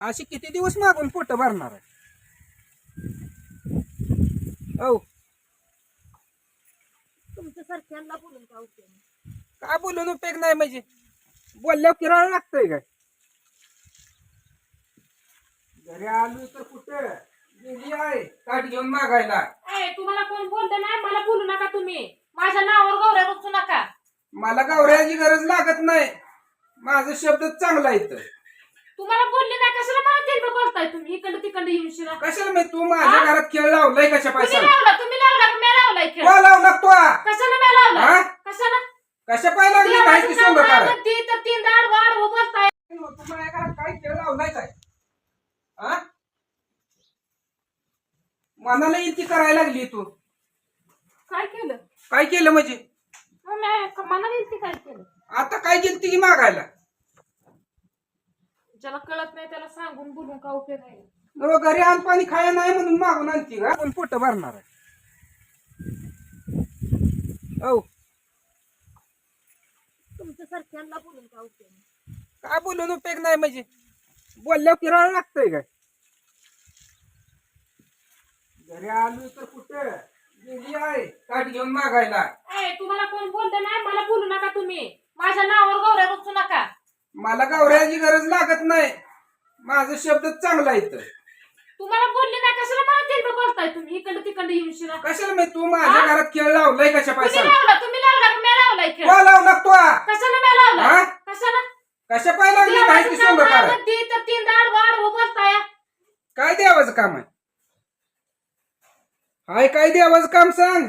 अशी किती दिवस मागून पोट भरणार आहे? हो. तुमच्यासारख्यांना बोलून काय उपयोग नाही. काय बोलून उपयोग नाही म्हणजे बोलल्यावर किराळ लागतंय काय? घरी आलो तर कुठं गेली आहे ताट घेऊन मागायला. तुम्हाला कोण बोलतं नाही, मला बोलू नका तुम्ही. माझ्या नावावर गौऱ्या बसू नका. मला गावऱ्याची गरज लागत नाही. माझा शब्द चांगला आहे तर. तुम्हाला बोलले नाही कशाला मला तिकडं बोलताय तुम्ही? इकडं तिकडं येऊन शिरा. कशाला मी तू माझ्या घरात खेळ लावलाय कशा तुम्ही पैसा लावला, तुम्ही लावला का मी लावलाय खेळ? लावला तू कशाला मी लावला? हा? कशाला? कशा पाय लागली काय ती सोंग देवाचं काय नाव म्हणती तर तीन दाड वाढ बोलताय. तू माझ्या घरात काय खेळ लावलाय काय? हा मनाला इतकी करायला लागली तू. काय केलं? काय केलं म्हणजे? मला नाही काय केलं. आता काय गेलती की मागायला? ज्याला कळत नाही त्याला सांगून बोलून का उपयोग आहे? न घरी आण पाणी खाया नाही म्हणून मागून आणती का? पण पोट भरणार आहे. हो. तुमच्यासारख्यांना बोलून का उपयोग नाही. काय बोलून उपयोग नाही म्हणजे बोलल्यावर किराळ लागतंय काय? घरी आलो तर कुठं गेली आहे ताट घेऊन मागायला. तुम्हाला कोण बोलतं नाही, मला बोलू नका तुम्ही. माझ्या नावावर गौऱ्या बसू नका. मला गावऱ्याची गरज लागत नाही. माझा शब्द चांगला आहे तर. तुम्हाला बोलले नाही कशाला मला तिकडं बोलताय तुम्ही? इकडं तिकडं येऊन शिरा. कशाला मी तू माझ्या घरात खेळ लावलाय कशा तुम्ही पैसा लावला, तुम्ही लावला का मी लावलाय खेळ? लावला तू कशाला मी लावला? हा? कशाला? कशा पाय लागली काय ती देवाचं सोंग नाव काय म्हणती तर तीन दाड वाढ बोलताय. काय देवाचं काम आहे? हाय काय देवाचं काम सांग.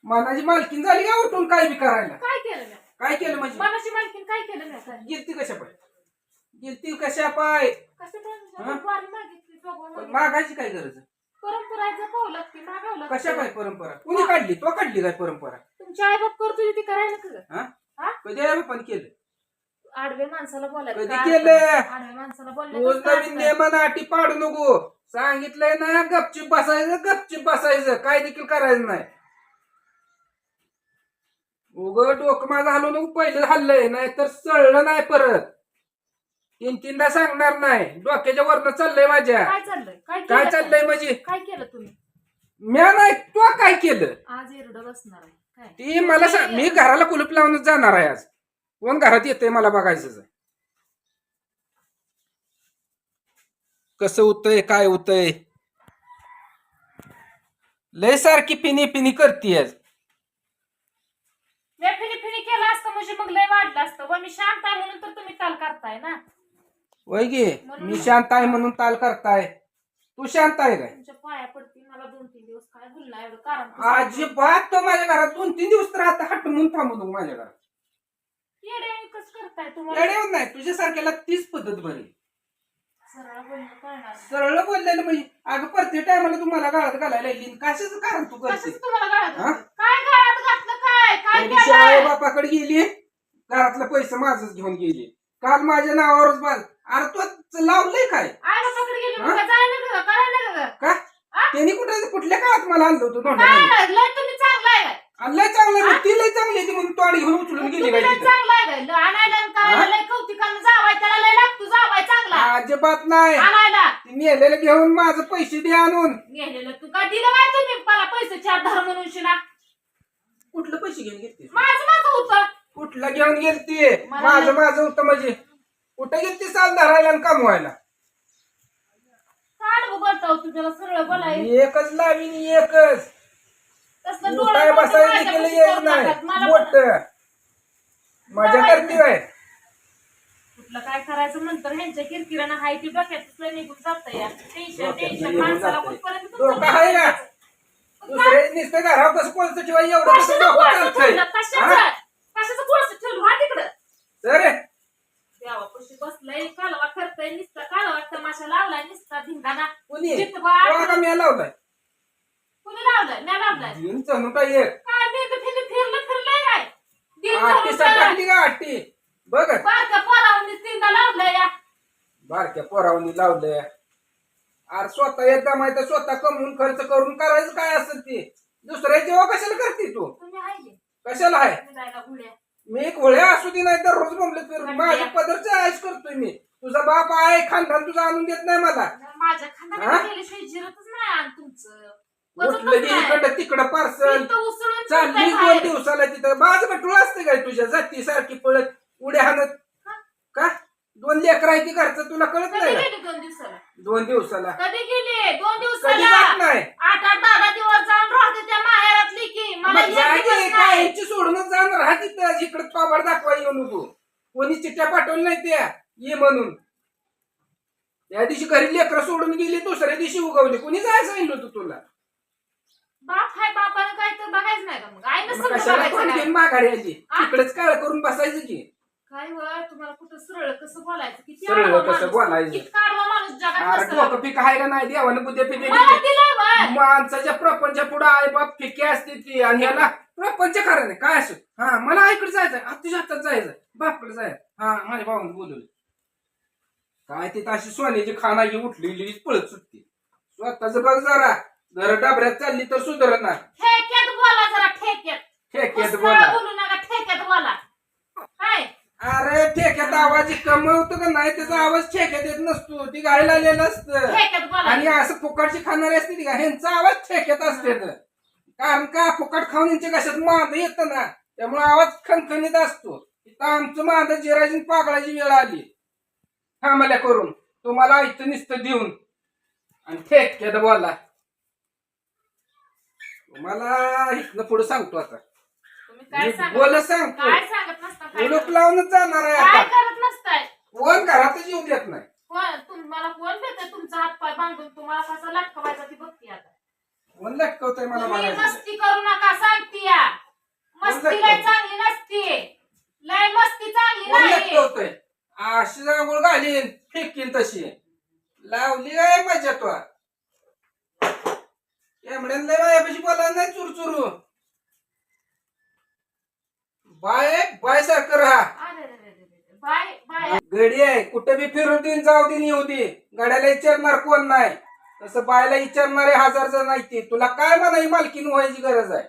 मनाची मालकीन झाली का उठून काय बी करायला? काय केलं मी? काय केलं म्हणजे? मनाची मालकीन काय केलं मी आता? गिलती कशा पाय? गिलती कशा पाय? कसं हा? काय वारी मागितली, जोगवा पण मागितली. मागायची काय गरज आहे? परंपरा जपावं लागते, मागावं लागते. कशा पाय परंपरा? कुणी काढली? तो काढली काय परंपरा? तुमची आई बाप करतो ती करायला का? हा? हा? कधी आहे पण केलं? आडवे माणसाला बोलायचं कधी काय केलं? असतं? आडव्या माणसाला रोज बोलण्याचं काय नवीन असतं? नियमन अटी पाडू नको. सांगितलंय ना गपचिप बसायचं काय देखील करायचं नाही. उग डोकं माझं हलवू नको. पहिलं हल्लंय नाही तर चळलं नाही परत. तीनदा सांगणार नाही. डोक्याच्या वरनं चाललंय माझ्या. काय चाललंय? काय केलं? चाललंय म्हणजे? काय केलं तुम्ही? म्या नाही तू काय केलं? आज एरडं बसणार आहे काय? ती मला सांग. मी घराला कुलूप लावूनच जाणार आहे आज. कोण घरात येतंय मला बघायचं. कसं होतंय काय होतंय? लय सारखी पिनी पिनी करतीयस. मी फिनी केलं असतं म्हणजे मग लय वाढलं असतं. व मी शांत आहे म्हणून तर तुम्ही ताल करताय ना. वय गे मी शांत आहे म्हणून ताल करताय. तू शांत आहे काय? तुमच्या पाया पडती मला 2-3 दिवस काय बोलला एवढं कारण अजिबात तो माझ्या घरात 2-3 दिवस तर आता हटमून थांबू नको माझ्या घरात. येडे कसं करताय तुम्हाला? येण्यावर नाही तुझ्यासारख्याला तीच पद्धत बरी. सरळ बोलणं कळणार. सरळ बोललेलं म्हणजे अगं प्रत्येक टायमाला तू मला गाळात घालायला येईल. कशाचं कारण तू करते? कशाचं तुम्हाला गळ्यात हा? घातलं? काय गळ्यात घातलं काय? काय त्या दिवशी आई केलंय? बापाकडे गेली घरातलं पैसे माझच घेऊन गेली. काल माझ्या नावावरच बाल. अरे तू लावलंय काय? आई बापाकडे गेली हा? मग जायला का करायला का? का त्यांनी कुठल्या काळात मला आणलं होतं काय तोंडाला? लय तुम्ही चांगला आहे काय? लय चांगलं आहे. ती लय चांगली आहे म्हणून तोंड घेऊन उचलून गेली तुम्ही काय लय तिथं? चांगला आहे काय? आणायला आणि करायला लय कौतिकानं जावाय त्याला लय लागतो जावाय चांगला अजिबात नाही. आणायला. ती नेलेलं घेऊन माझं पैसे दे आणून. गेलेलं तू काय दिलं काय तुम्ही मला पैसे 4 धर म्हणून शिना? कुठलं पैसे घेऊन गेलती? माझं होतं. कुठलं घेऊन गेलती? मला माझं होतं म्हणजे कुठं गेलती साल धरायला आणि कमवायला? काढ बोलतो तुझ्याला सरळ बोलाय. एकच लावीन एकच. तसलं उठाय डोळं मोठं बसायला माझ्यापाशी देखील येत करू नाही. नका. मला मोठ मजा करते काय? कुठलं काय करायचं नंतर ह्यांच्या किरकिरानं हाय ती डोक्यात निघून जात या टेन्शन डोक्यात टेन्शन निघून माणसाला जातंय. कुठपर्यंत डोकं आहे का? दुसरे नुसतं घरावर कसं कोणतं ठेवा एवढं कसं कशाचं डोकं कोळसं चालतंय? ठेवलं? हा? कशाचं कोळसं ठेवलं? हा तिकडं तर देवापाशी बसलंय कालवा करतय नुसतं कालवा तमाशा लावलाय नुसता धिंगाणा. कुणी जितबा- का मी लावलाय? कुणी लावलाय? मी लावलाय. घेऊन चणू काय एक काय मी तर फिरलं फिरलंय काय? दिन आठी धरून त्याला टाकली का आठी? बघ बारक्या पोरावनी तीनदा लावलंय या. बारक्या पोरावनी लावलंय. अरे स्वतः येत माहिती स्वतः कमवून खर्च करून करायचं काय असेल ते दुसऱ्याची जेव्हा कशाला करते तू? तुम्ही आहे की? कशाला आहे? फिरायला गुड्या. मी एक वळ्या असू दे नाही तर रोज बोंबलत फिरू. माझ्या पदरचं आयश करतोय मी. तुझा बाप आहे खानदान तुझा आणून देत नाही मला. माझ्या खांद्याला गेल्याशिवाय जिरतच नाही आणि तुमचं उठलं की इकडं तिकडं पार्सल चालली 2 दिवसाला तिथं बाज गटूळ असते काय तुझ्या जाती सारखी पळत उड्या हाणत का 2 लेकर आहे ती घरचं तुला कळत कधी नाही गेली 2 दिवसाला 2 दिवसाला कधी गेली 2 कधी दिवसाला जात नाही 8-8 10 दिवस जाऊन राहते त्या माहेरातली की मला मग एक जागी दिवस काय नाही. ह्याची सोडूनच जाणार हा तिथं इकडे पाबड दाखवा येऊ नको कोणी चिठ्ठ्या पाठवल्या नाही त्या ये म्हणून त्या दिवशी घरी लेकरं सोडून गेली दुसऱ्या दिवशी उगवली कोणी जायचं सांगितलं होतं तुला बाप हाय बापानं काय तर बघायचं नाही का मग आईनं मग सगळं कशाला बघायचं कोण नाही. घेऊन माघारी आली आ? तिकडेच काळ करून बसायचं की काय वय तुम्हाला कुठं सरळ कसं बोलायचं किती सरळ आडवा कसं माणूस, बोलायचं? किती आडवा माणूस जगात अरे नसेल. डोकं पीक आहे का नाही देवानं बुद्ध्या पिद्या मला दिली. दिलंय वय. माणसाच्या प्रपंचा पुढे आई बाप फिके असते ती आणि याला प्रपंच खरं नाही काय असं हा मला इकडे जायचं तुझ्या हातात जायचं बापकडे जायचं हा माझ्या भावानं बोलवलं काय तिथं अशी सोन्याची खानाची उठलेली पळत सुटते स्वतःच बघ जरा घर डाबऱ्यात चालली तर सुधारणार ठेक्यात बोला जरा ठेक्यात ठेक्यात उसळं बोला बोलू नका ठेक्यात बोला काय अरे ठेक्यात आवाज कमवतो का नाही त्याचा आवाज ठेक्यात येत नसतो ती गायला आलेलं असतं ठेक्यात बोला आणि असं फुकटची खाणारी असते ती का ह्यांचा आवाज ठेक्यात असते कारण का फुकट खाऊन यांच्या कशात मांद येत ना त्यामुळे आवाज खणखणीत असतो इथं आमचं मांद जिरायची पाकळाची वेळ आली थांबल्या करून तुम्हाला इथं नुसतं देऊन आणि ठेक्यात बोला तुम्हाला इथनं पुढे सांगतो आता तुम्ही काय सांगत बोल सांगतो काय सांगत नसता काय उलूप करत- लावूनच जाणार आहे काय आता करत नसताय कोण घरातच येऊ देत नाही तुम्हाला कोण देते तुमचा हात पाय बांधून तुम्हाला कसा लटकवायचा ती बघती आता कोण लटकवतोय मला तुम्ही बघायचं मस्ती करू नका सांगती या मस्ती लय चांगली नसती लय मस्ती चांगली कोण नाही लटकवतोय अशी आंघोळ घालीन फेकीन तशी लावली काय मजा तो एमड्यान लय बायापाशी बोला नाही चुरचुरू बाय बाय सारखं राहा अरे रे रे रे रे. बाय बाय गडी आहे कुठे बी फिरू देईन जाऊ देईन येऊ दे गड्याला विचारणार कोण नाही तसं बायला विचारणारे 1000 जण नाही ते तुला काय म्हणा ही मालकीन व्हायची गरज आहे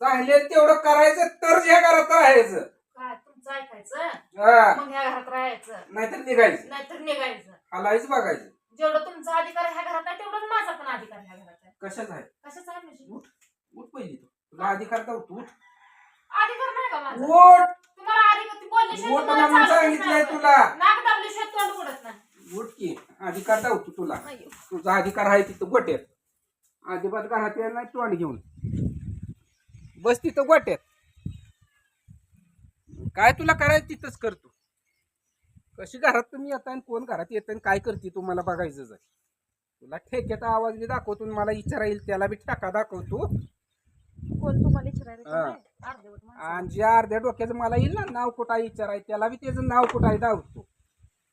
चांगले तेवढं करायचं तर ह्या घरात राहायचं काय तुमचं ऐकायचं हा मग ह्या घरात राहायचं नाहीतर निघायचं नाहीतर निघायचं हालायच बघायचं जेवढं तुमचा अधिकार ह्या घरात आहे तेवढंच माझा पण अधिकार ह्या घरात आहे कशाच आहे कशाच आहे म्हणजे उठ उठ पहिली तू तुला अधिकार तर उठ अधिकार नाही का माझा उठ तुम्हाला अधिकार ती बोलल्याशिवाय उठ तुम्हाला म्हणून चालतच सांगितलंय नाही. तुला नाक दाबल्याशिवाय तोंड उडत नाही उठ की अधिकार दावतो तुला अय्यो. तुझा अधिकार आहे तिथं गोट्यात अजिबात घरात यायला नाही तोंड घेऊन बस तिथं गोट्यात काय तुला करायचं तिथंच करतो कशी घरात तुम्ही येता आणि कोण घरात येतं आणि काय करते तुम्हाला बघायचंच आहे तुला ठेक्याचा आवाज बी दाखवतो आणि मला विचारा येईल त्याला बी टाका दाखवतो कोण तुम्हाला विचारायला हा. अर्धवट माणसं. आणि जे अर्ध्या डोक्याचं मला येईल ना नाव कुठं आहे विचाराय त्याला बी त्याचं नाव कुठं आहे दावतो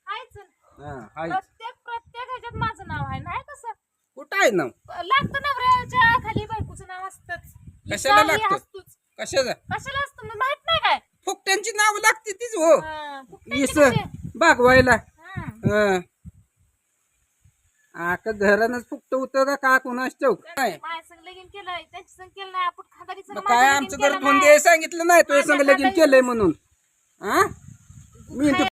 आहेच. हा आहे प्रत्येक ह्याच्यात माझं नाव आहे नाही कसं कुठं आहे नाव लागतं नवऱ्याच्या खाली बायकोचं नाव असतंच कशाला इथं लागतं? असतोच. कशाचं कशाला असतं मग माहित नाही काय फुकट्यांची नाव लागते तीच हो फुकटायची इस कशी? बागवायला हा. आका घरानच फुकट होतं का कुणाच चौक काय माझ्या संग लगीन केलंय त्यांच्या संग केलं नाही आपण खानदारी संग मग माझं काय लगीन आमचं केलं घर धुवून नाही. द्यायला सांगितलं नाही तो माझ्या संग लगीन खानदारी- केलंय म्हणून हा मी काय